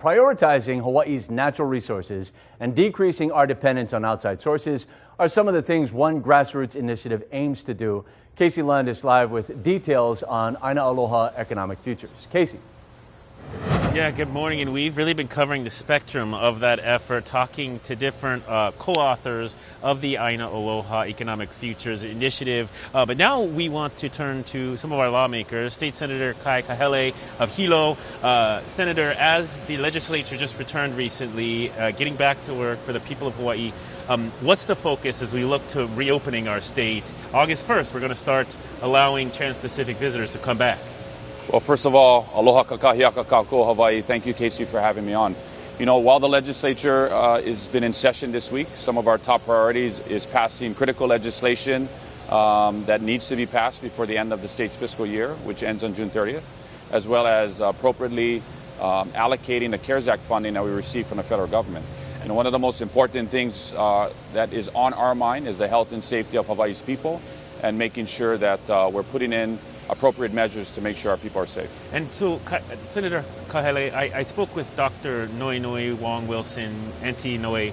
prioritizing Hawaii's natural resources and decreasing our dependence on outside sources are some of the things one grassroots initiative aims to do. Casey Lund is live with details on Āina Aloha Economic Futures. Casey. Yeah, good morning, and we've really been covering the spectrum of that effort, talking to different co-authors of the Āina Aloha Economic Futures initiative. But now we want to turn to some of our lawmakers. State Senator Kai Kahele of Hilo. Senator, as the legislature just returned recently, getting back to work for the people of Hawaii, what's the focus as we look to reopening our state? August 1st, we're going to start allowing Trans-Pacific visitors to come back. Well, first of all, aloha kakahiaka kako Hawaii. Thank you, Casey, for having me on. You know, while the legislature has been in session this week, some of our top priorities is passing critical legislation that needs to be passed before the end of the state's fiscal year, which ends on June 30th, as well as appropriately allocating the CARES Act funding that we receive from the federal government. And one of the most important things that is on our mind is the health and safety of Hawaii's people and making sure that we're putting in appropriate measures to make sure our people are safe. And so, Senator Kahele, I spoke with Dr. Noe Wong Wilson, Auntie Noe.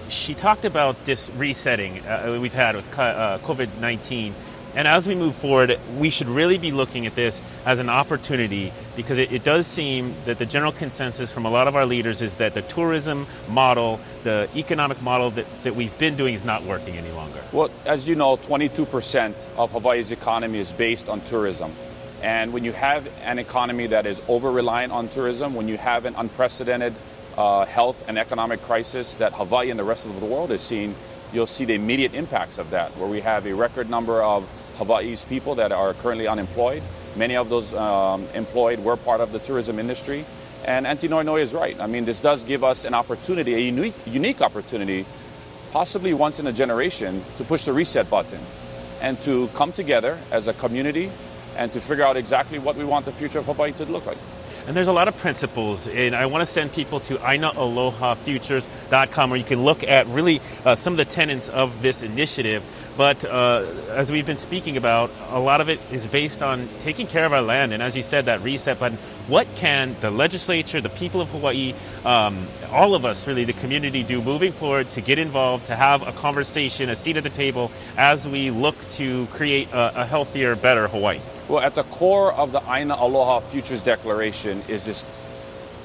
She talked about this resetting we've had with COVID-19. And as we move forward, we should really be looking at this as an opportunity, because it does seem that the general consensus from a lot of our leaders is that the tourism model, the economic model that we've been doing is not working any longer. Well, as you know, 22% of Hawaii's economy is based on tourism. And when you have an economy that is over-reliant on tourism, when you have an unprecedented health and economic crisis that Hawaii and the rest of the world is seeing, you'll see the immediate impacts of that, where we have a record number of Hawaii's people that are currently unemployed. Many of those employed were part of the tourism industry. And Auntie Noe is right. I mean, this does give us an opportunity, a unique opportunity, possibly once in a generation, to push the reset button and to come together as a community and to figure out exactly what we want the future of Hawaii to look like. And there's a lot of principles, and I want to send people to ʻainaAlohaFutures.com, where you can look at really some of the tenets of this initiative. But as we've been speaking about, a lot of it is based on taking care of our land. And as you said, that reset button, what can the legislature, the people of Hawaii, all of us, really, the community, do moving forward to get involved, to have a conversation, a seat at the table, as we look to create a healthier, better Hawaii? Well, at the core of the Āina Aloha Futures Declaration is this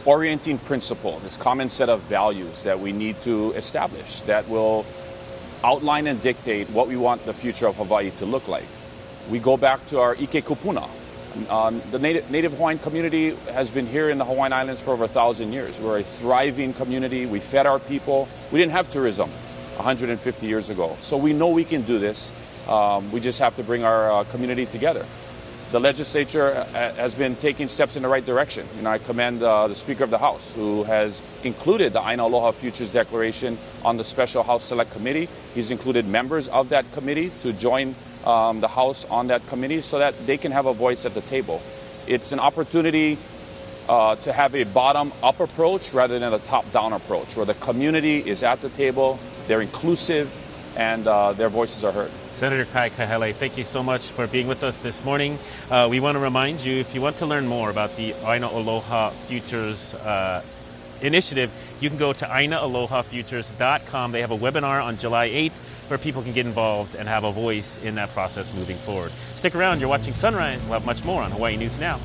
orienting principle, this common set of values that we need to establish that will outline and dictate what we want the future of Hawaii to look like. We go back to our ʻike kupuna. The Native Hawaiian community has been here in the Hawaiian Islands for over 1,000 years. We're a thriving community. We fed our people. We didn't have tourism 150 years ago. So we know we can do this. We just have to bring our community together. The legislature has been taking steps in the right direction. You know, I commend the Speaker of the House, who has included the Āina Aloha Futures Declaration on the Special House Select Committee. He's included members of that committee to join the House on that committee so that they can have a voice at the table. It's an opportunity to have a bottom-up approach rather than a top-down approach, where the community is at the table, they're inclusive, and their voices are heard. Senator Kai Kahele, thank you so much for being with us this morning. We want to remind you, if you want to learn more about the Āina Aloha Futures initiative, you can go to ʻainaAlohaFutures.com. They have a webinar on July 8th where people can get involved and have a voice in that process moving forward. Stick around. You're watching Sunrise. We'll have much more on Hawaii News Now.